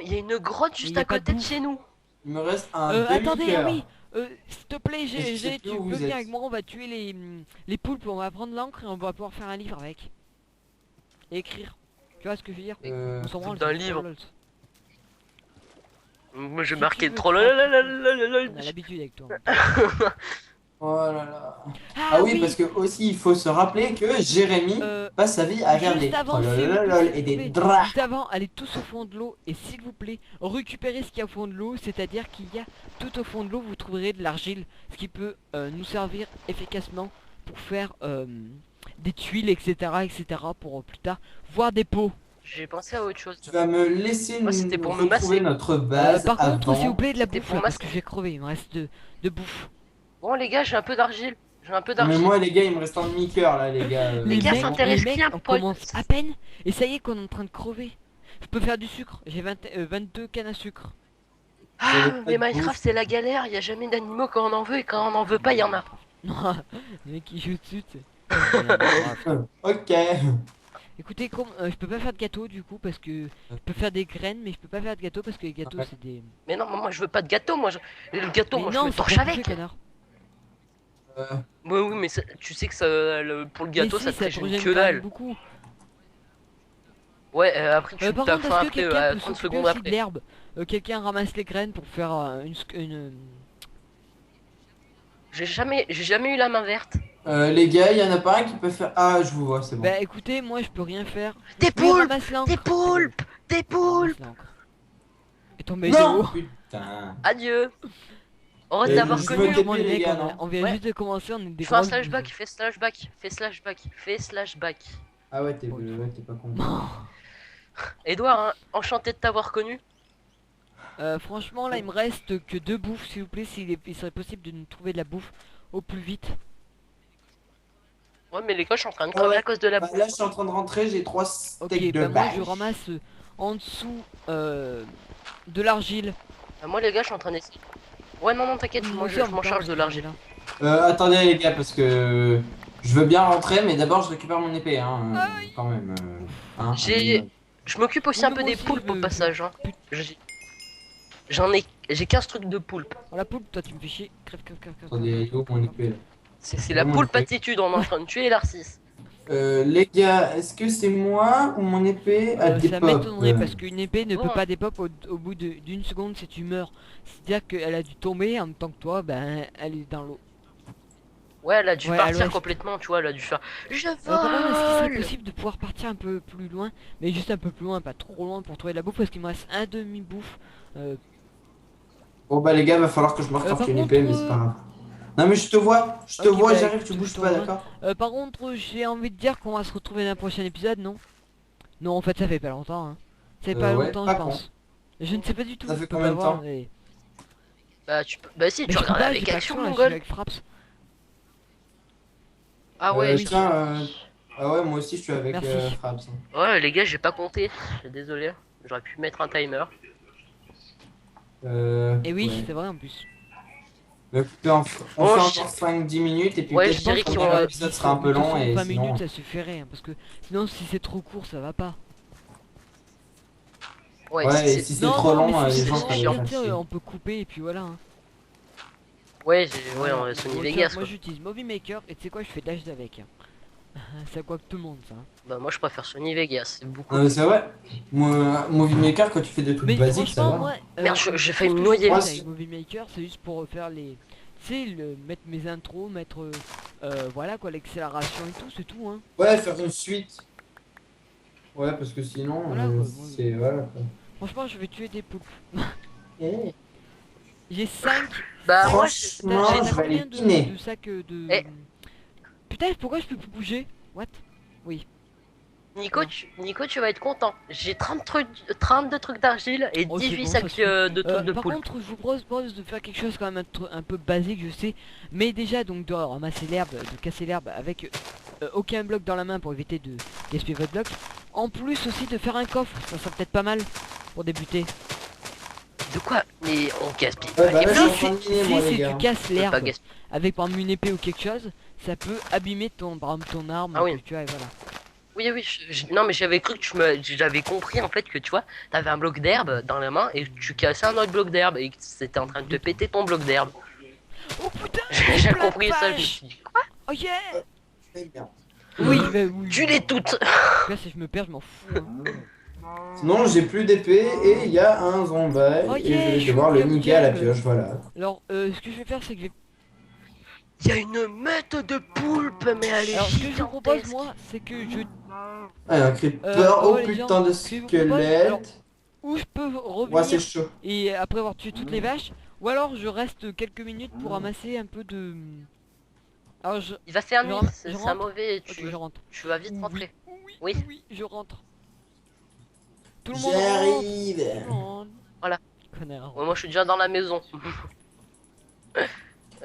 il y a une grotte juste y a à pas de côté de bouffe. chez nous. Il me reste un Attendez, ah demi-cœur. oui, s'il te plaît, Et je sais plus tu où peux vous venir êtes. avec moi, on va tuer les poulpes, on va prendre l'encre et on va pouvoir faire un livre avec. Et écrire. Tu vois ce que je veux dire? On s'en branle, D'un c'est livre. troll. Moi j'ai Si tu marqué veux, trop. tu feras tout on a l'habitude avec toi. Oh là là. Ah Ah oui, oui, parce que aussi il faut se rappeler que Jérémy passe sa vie à faire juste des avant, trollololol et des draps. juste avant, allez tous au fond de l'eau et s'il vous plaît, récupérez ce qu'il y a au fond de l'eau, c'est-à-dire qu'il y a tout au fond de l'eau, vous trouverez de l'argile, ce qui peut nous servir efficacement pour faire des tuiles, etc., pour plus tard, voire des pots. J'ai pensé à autre chose. Tu vas me laisser Moi c'était nous pour me retrouver masser. notre base Par contre, s'il vous avant. plaît, de la C'était bouffe pour là, parce que masser. j'ai crevé, il me reste de bouffe. Bon les gars, j'ai un peu d'argile. J'ai un peu Non, mais d'argile. moi les gars, il me reste un demi-cœur là les gars. Les gars, vraiment. s'intéressent mecs, bien, on Paul. commence à peine, et ça y est qu'on est en train de crever. Je peux faire du sucre, j'ai 22 cannes à sucre. Ah, pas mais de Minecraft bouffe. c'est la galère, il y a jamais d'animaux quand on en veut et quand on en veut pas, il y en a. Non, le mec qui joue dessus, tu sais. Ok. Écoutez, je peux pas faire de gâteau du coup parce que je peux faire des graines, mais je peux pas faire de gâteau parce que les gâteaux Ouais. c'est des. Mais non, moi je veux pas de gâteau, le gâteau, Mais moi je non, me c'est torche pour avec. bouffer, connard. Euh, Oui, oui, mais tu sais que ça, pour le gâteau Mais si, ça te ça te régène régène que quand même dalle. beaucoup. Ouais, après tu Par t'as contre, faim est-ce que après, quelqu'un peut 30 s'occuper secondes aussi de après. l'herbe? Quelqu'un ramasse les graines pour faire J'ai jamais eu la main verte. les gars, il y en a pas un qui peut faire. Ah, je vous vois, c'est bon. Bah écoutez, moi je peux rien faire. Des Oui, poulpes, ramasse l'encre. des Ta gueule. poulpes, des Ramasse poulpes. l'encre. Et tombé de Non! haut. Putain. Adieu. Heureux de Et t'avoir je connu. veux Franchement, les TP, les mecs, gars, on, non? on vient Ouais. juste de commencer, on est des Fais un grosses slashback, bouses. fais slashback, fais slashback, fais slashback. Ah ouais, t'es Bon, ouais, t'es pas con. Edouard, hein, enchanté de t'avoir connu. Franchement, là, il me reste que 2 bouffes, s'il vous plaît, il serait possible de nous trouver de la bouffe au plus vite. Ouais, mais les gars, je suis en train de Ah crever ouais. à cause de la Bah, bouffe. là, je suis en train de rentrer, j'ai 3 Ok, steaks de bah moi, vache. je ramasse en dessous de l'argile. Moi, les gars, je suis en train d'essayer. Ouais, non, non, t'inquiète, Moi je aussi, en m'en même temps, charge de parce que l'argile. Attendez, les gars, parce que je veux bien rentrer, mais d'abord, je récupère mon épée, hein, quand même. Hein, Je m'occupe aussi Oui, un mais peu moi des aussi, poulpes au passage. Hein. Put- J'ai- J'ai 15 trucs de poulpe. Oh, la poule, toi, tu me fais chier. Crève, crève, crève, crève, attendez, crève, il est où crève, mon crève. épée là? C'est Il est la où mon poulpe épée attitude, on est en train de tuer Narcisse. Les gars, est-ce que c'est moi ou mon épée a des Ça pop m'étonnerait parce qu'une épée ne Bon, peut pas dépop au bout d'une seconde si tu meurs. C'est-à-dire qu'elle a dû tomber en même temps que toi, ben elle est dans l'eau. ouais, elle a dû Ouais, à partir l'ouest. contre, tu vois, elle a dû faire. Je Par contre, est-ce qu'il serait vole. possible de pouvoir partir un peu plus loin? Mais juste un peu plus loin, pas trop loin pour trouver de la bouffe parce qu'il me reste un demi-bouffe. Bon bah les gars, va falloir que je me Par retorque une contre, épée, mais c'est pas grave. Non mais je te vois, Ok, bah, j'arrive, tu écoute, bouges je te pas, rejoins. d'accord? Par contre, j'ai envie de dire qu'on va se retrouver dans un prochain épisode, non? Non, en fait, ça fait pas longtemps, hein. Ça fait pas Ouais, longtemps, pas je con. pense. Je ne sais pas du tout. Ça je fait peux combien pas de voir, temps? mais- Bah, bah si, Mais tu je peux regardes pas, avec j'ai pas action, accent, là, mon je suis gueule. avec Fraps. Ah ouais, oui. Tiens, ah ouais, moi aussi je suis avec Merci. Fraps. ouais, les gars, j'ai pas compté. Je suis désolé. J'aurais pu mettre un timer. Et oui, Ouais. c'est vrai en plus. Bah, écoutez, on fait Bon, encore 5-10 minutes et puis Ouais, peut-être je que le dirais qu'ils premier vont, épisode sera un peu De toute long façon, et 20 sinon... minutes, ça suffirait, hein, parce que sinon, si c'est trop court, ça va pas. Ouais, Ouais, et c'est- si c'est trop mais long, si les c'est gens trop seraient chiant. bien, fatigués. on peut couper et puis voilà. Hein. ouais, Voilà. on va Sony Bon, Vegas, tiens, quoi. moi j'utilise Movie Maker et tu sais quoi, je fais dash avec. Hein. C'est à quoi que tout le monde ça. Hein. Bah, moi, je préfère Sony Vegas. C'est beaucoup. Non mais c'est vrai, Movie Maker quand tu fais des trucs Mais basiques, ça franchement, va. moi, Merde, j'ai failli tout ce me que noyer. j'utilise Moi, avec Movie Maker, c'est juste pour faire les. Tu sais, mettre mes intros, mettre. Voilà quoi, l'accélération et tout, c'est tout. Hein. Ouais, faire une suite. Ouais, parce que sinon, Voilà, quoi, c'est... Voilà, quoi. Franchement, je vais tuer des poulpes. Eh. J'ai 5. Bah, moi, Franchement, J'ai je vais aller combien dîner. de sacs de. Eh. Putain, pourquoi je peux plus bouger? What? Oui. Nico, tu vas être content. J'ai 32 trucs d'argile et Oh, c'est 18 bon, sacs ça suffit. de trucs de Par poulpe. contre, je vous propose de faire quelque chose quand même un peu basique, je sais. Mais déjà, donc de ramasser l'herbe, de casser l'herbe avec aucun bloc dans la main pour éviter de gaspiller votre bloc. En plus aussi de faire un coffre, ça serait peut-être pas mal pour débuter. De quoi? Mais on gaspille Ouais, pas bah les là, blocs. je suis en train de dîner, moi, Si les tu gars. casses On peut l'herbe pas gaspiller. avec par exemple une épée ou quelque chose, ça peut abîmer ton, par exemple, ton arme Ah oui. que tu as et voilà. Oui, oui, non, mais j'avais cru que j'avais compris en fait que tu vois, t'avais un bloc d'herbe dans la main et tu cassais un autre bloc d'herbe et que c'était en train de te péter ton bloc d'herbe. Oh putain, J'ai plein de compris ça, je me vaches. suis dit, quoi? Oh yeah. Très bien. Oui, bah oui. Tu les toutes! Là, si je me perds, je m'en fous. Hein. Sinon, j'ai plus d'épée et il y a un zombie Oh et je yeah, vais je devoir suis le au niquer à la jungle. pioche, voilà. Alors, ce que je vais faire, c'est que je vais... Il y a une meute de poulpes, mais elle est Alors, ce que je vous propose, gigantesque. moi, c'est que je... Ah, un creeper, bah oh ouais, les gens, putain de ce que je vous propose, alors, squelette. où je peux Ouais, c'est revenir chaud. et après avoir tué toutes les vaches, ou alors je reste quelques minutes pour ramasser un peu de... Alors, Il va faire nuit, je c'est un rentre. mauvais, Ok, je rentre. tu vas vite Oui, rentrer. oui, Oui. oui, je rentre. Tout le monde rentre. J'arrive. Tout le monde. Voilà. Connard. Ouais, moi je suis déjà dans la maison.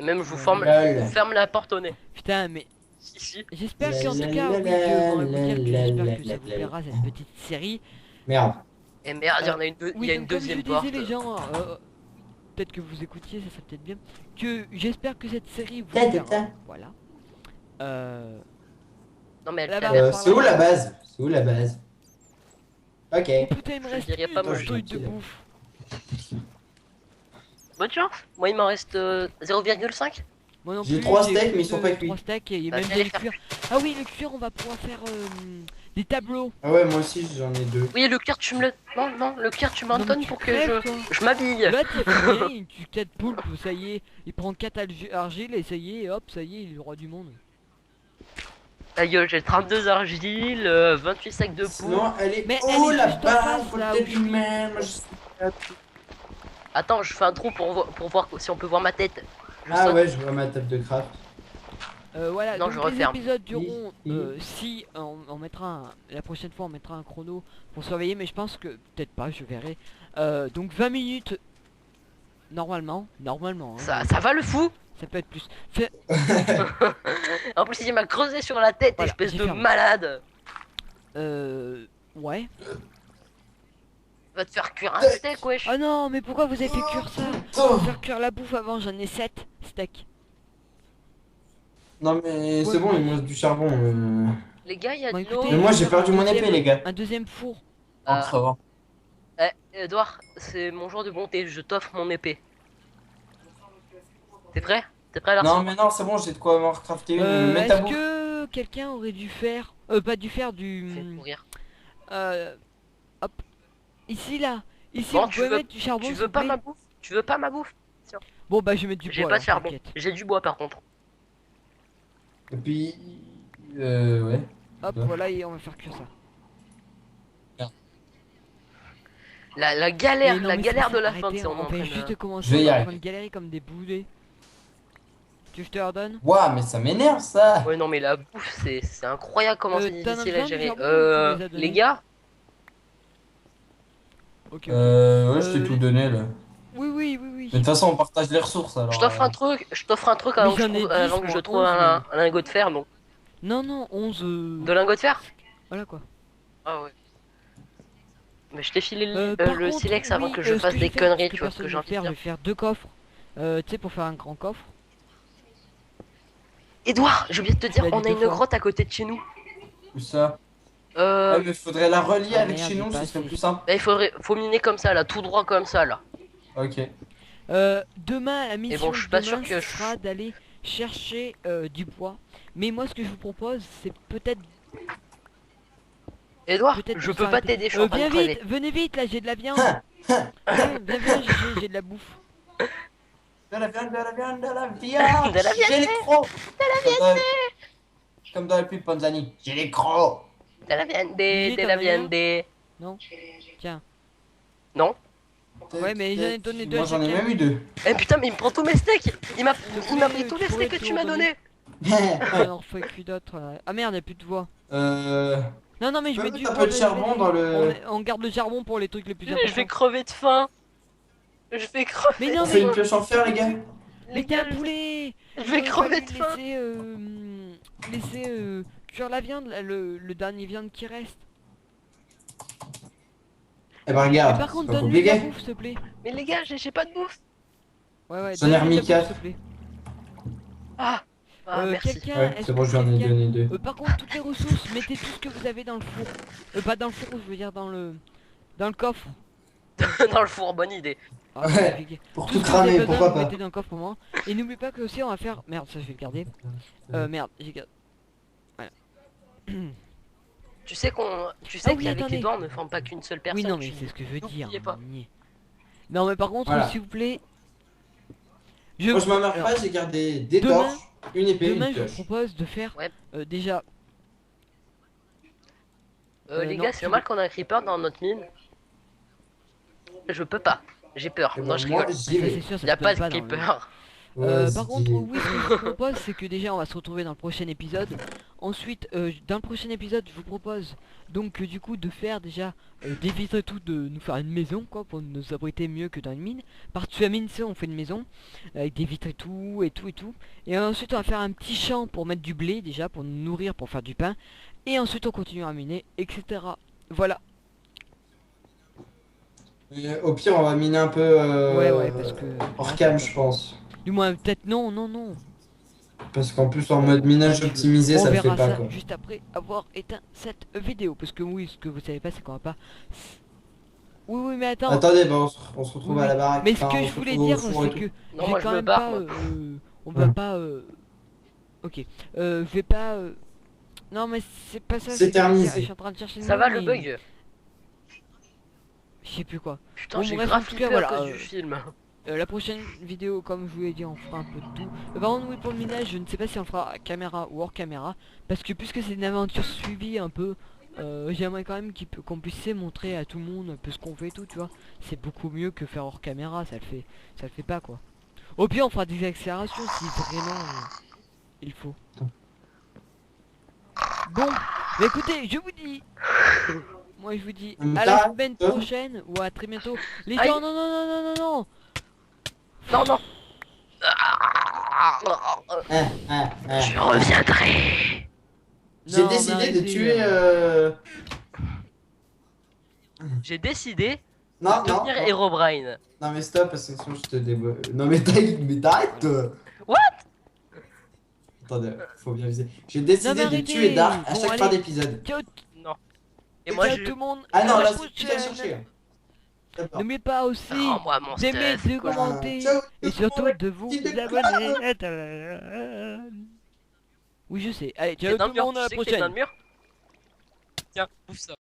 Même je vous, Lol. ferme la porte au nez. Putain, mais Si, si. j'espère qu'en tout cas, oui, je m'aurais vous dire que j'espère que ça vous plaira cette petite série. Merde. Et merde, il y en a il Oui, y a une donc comme je deuxième disais porte. les gens, peut-être que vous écoutiez, ça serait peut-être bien, que j'espère que cette série vous Ta, ta, plaira. ta. Voilà. Non mais elle Là-bas, traverse. par C'est où là. la base? C'est où la base? Ok. Oh putain, il me Je reste dirais pas, une moi, je truc suis de tranquille. bouffe. Bonne chance. Moi il m'en reste 0,5. Moi non J'ai plus, 3 j'ai steaks, plus mais ils sont de pas cuits. 3 steaks et il y a Bah, même viens des les faire cuir. Ah oui, le cuir, on va pouvoir faire des tableaux. Ah ouais, moi aussi j'en ai 2. Oui, le cuir tu me le... Non, non, le cuir tu Non, mais m'entonnes tu pour que crèves, toi. je m'habille. Là, tu fais rien, il tue 4 poulpes, ça y est, il prend 4 argiles et ça y est, et hop, ça y est, il est le roi du monde. Ta gueule, j'ai 32 argiles, 28 sacs de poux. Sinon, elle est Mais elle où est la juste en base? face, là, Peut-être où je une suis. même. Attends, je fais un trou pour voir si on peut voir ma tête. Je Ah saute. ouais, je vois ma table de craft. Voilà, Non, donc je les referme. épisodes dureront, Oui. si on mettra la prochaine fois on mettra un chrono pour surveiller, mais je pense que peut-être pas, je verrai. Donc 20 minutes normalement, hein, Ça va le fou. ça peut être plus. En plus, il m'a creusé sur la tête, Voilà, espèce j'ai de fermé. malade. Ouais. Va te faire cuire un steak, wesh. Oh non, mais pourquoi vous avez fait cuire ça? Putain. Faire cuire la bouffe avant, j'en ai 7 steaks. Non mais c'est Ouais, bon, mais- il me reste du charbon. Les gars, il y a Bon, de écoutez, l'eau. Mais moi je j'ai vais faire perdu un mon deuxième- épée les gars. Un deuxième four. Ah. Ça va. Edouard, c'est mon jour de bonté, je t'offre mon épée. T'es prêt? T'es prêt, Larson? Non mais non, c'est bon, j'ai de quoi m'en recrafter une. Mets ta Est-ce bouffe. que quelqu'un aurait dû faire... pas dû faire du... Fais mourir. Hop. Ici, là. Ici, Bon, vous pouvez mettre du charbon, Tu s'il veux vous pas plaît. ma bouffe? Tu veux pas ma bouffe? Bon, bah, je vais mettre du J'ai bois, pas alors, de charbon. t'inquiète. J'ai du bois par contre. Et puis. Ouais. Hop, Ouais. voilà, et on va faire cuire ça. La galère, Mais non, la mais galère c'est de ça, la fin, arrêtez, c'est on est on en train vient de... juste de commencer, Je vais on y est en arriver. train de galérer comme des boulets. Tu veux que je te redonne? Ouah, mais ça m'énerve ça. Ouais, non, mais la bouffe, c'est incroyable comment c'est t'en as difficile à besoin du gérer. charbon ou tu me les as donnés Les gars, Ok, ok. Ouais, je t'ai tout donné là. Oui, oui, oui, Mais de oui. toute façon, on partage les ressources alors. je t'offre un truc, Mais avant que j'en ai 10, avant que je moi, trouve 11 même. un lingot de fer, donc. Non, non, 11... De lingot de fer? Voilà, quoi. Ah ouais. Mais je t'ai filé Par le contre, silex avant oui, que je ce fasse que des je fais, conneries, ce que tu vois ce que personne j'ai veut envie de faire, je dire. vais faire 2 coffres. Tu sais, pour faire un grand coffre. Edouard, j'ai oublié de te dire, l'as on dit a 2 une fois. grotte à côté de chez nous. Tout ça. Euh, Ouais, mais faudrait la relier Ah, avec merde, chez j'ai nous, pas ce serait assez. plus simple. bah, faut miner comme ça, là, tout droit comme ça, là. Ok. Demain, la mission bon, je suis de pas demain sûr que sera d'aller chercher du bois. Mais moi, ce que je vous propose, c'est peut-être... Edouard, peut-être je de peux pas s'arrêter. t'aider, je suis en train de Viens crever. vite, venez vite, là, j'ai de la viande. Viens, j'ai de la bouffe. De la viande, de la viande, de la viande. De la viande. J'ai les crocs. Comme dans le pub Panzani. J'ai les crocs. De la viande, Olivier, de t'en la as viande. Non. Tiens. Non? Ouais, mais j'en ai donné 2 à Moi j'en ai chacun. même eu 2. Eh putain, mais il me prend tous mes steaks! Il m'a pris tous les tu pourrais steaks que te tu m'as redonner. donnés! Alors, faut que d'autres. Ah merde, y'a plus de voix. euh. Non, non, mais je peux mets mettre du un bois. peu de charbon dans le. On garde le charbon pour les trucs les plus Je vais importants. crever de faim! Je vais crever Mais de non, On mais- fait une pioche en fer, les gars. Mais Les t'es gars, un poulet. je vais crever de faim! Laisser cuire la viande, là, le dernier viande qui reste. Eh ben Mais regarde, par c'est contre, pas donne-lui de la compliqué. bouffe, s'il te plaît. Mais les gars, j'ai pas de bouffe! Ouais, ouais, J'en ai donne-lui de remis la bouffe, 4. s'il te plaît. Ah! Ah, merci. Quelqu'un, Ouais, est-ce c'est bon, que j'en ai quelqu'un- donné 2. Par contre, toutes les ressources, mettez tout ce que vous avez dans le four. Pas dans le four, je veux dire dans le coffre. Dans le four, bonne idée. Ah, Ouais. c'est magnifique. Pour Tout tout ce que vous avez cramer, besoin, pourquoi vous pas. mettez dans le coffre pour moi. Et n'oubliez pas que aussi on va faire... Merde, ça je vais le garder. Merde, j'ai gardé. Voilà. Tu sais Ah oui, qu'avec les attendez. doigts, on ne forme pas qu'une seule personne. Oui, non, mais tu- c'est ce que je veux dire. N'oubliez pas. Niais. Non, mais par contre, Voilà. s'il vous plaît... Moi, je m'emmerde alors, pas, j'ai gardé des demain- torches, une épée, Demain, une je vous pioche. propose de faire Ouais. déjà... Les non, gars, c'est normal qu'on a un creeper dans notre mine. Je peux pas. J'ai peur. Eh Non, ben, je moi, rigole. Ça, j'y c'est vais. sûr, ça Il n'y a se pas donne de dans le noir. creeper. Par Vas-y. contre, oui, ce que je vous propose, c'est que déjà on va se retrouver dans le prochain épisode. Ensuite, dans le prochain épisode, je vous propose donc du coup de faire déjà d'éviter tout, de nous faire une maison quoi, pour nous abriter mieux que dans une mine. Par-dessus la mine, ça, on fait une maison avec des vitres et tout et tout et tout. Et ensuite, on va faire un petit champ pour mettre du blé déjà, pour nous nourrir, pour faire du pain. Et ensuite, on continue à miner, etc. Voilà. Au pire, on va miner un peu Ouais, parce que hors cam, je pense. du moins, peut-être non. Parce qu'en plus, en mode minage optimisé, On ça le fait verra pas, ça quoi. juste après avoir éteint cette vidéo. Parce que oui, ce que vous savez pas, c'est qu'on va pas... Oui, mais attends. Attendez, bah, on se retrouve Oui, à la oui. baraque. Mais ce Enfin, que on je se voulais retrouve au dire, four et c'est tout. que Non, je moi, vais je quand me même barre, pas... moi. on va Ouais. pas... Ok. Je vais pas... Non, mais c'est pas ça. C'est que je veux dire. terminé. Je suis en train de chercher Ça mot, va le mais bug? Je sais plus quoi. Putain, Bon, j'ai bref, en grave tout flippé cas, à voilà, cause du film. La prochaine vidéo, comme je vous l'ai dit, on fera un peu de tout. Par contre, oui, pour le minage, je ne sais pas si on le fera à caméra ou hors caméra. Parce que puisque c'est une aventure suivie un peu, j'aimerais quand même qu'on puisse montrer à tout le monde un peu ce qu'on fait et tout, tu vois. C'est beaucoup mieux que faire hors caméra, ça le fait pas, quoi. Au pire, on fera des accélérations si vraiment il faut. Bon, bah écoutez, je vous dis... Moi, je vous dis à la semaine prochaine ou à très bientôt. Les Aïe. gens, non. Non, non. Hein. Je reviendrai. J'ai Non, mais décidé de arrêtez, tuer. J'ai décidé Non, de devenir Herobrine. Non, mais stop, parce que sinon je te dévoile. Non, mais t'arrêtes. What? Attendez, faut bien viser. J'ai décidé Non, mais de arrêtez. tuer Dark à Bon, chaque allez. fin d'épisode. Ciao, Non. Et Et moi, ciao je... tout le monde. Ah non, à la là, c'est plus à prochaine. chercher. D'accord. N'oubliez pas aussi Rends-moi mon d'aimer, stuff. de commenter Ciao, et surtout de vous petit de abonner. Oui, je sais. Allez, Qui est ciao dans tout le le mur. monde, à la Tu sais qui est dans prochaine. le mur? Tiens, bouffe ça.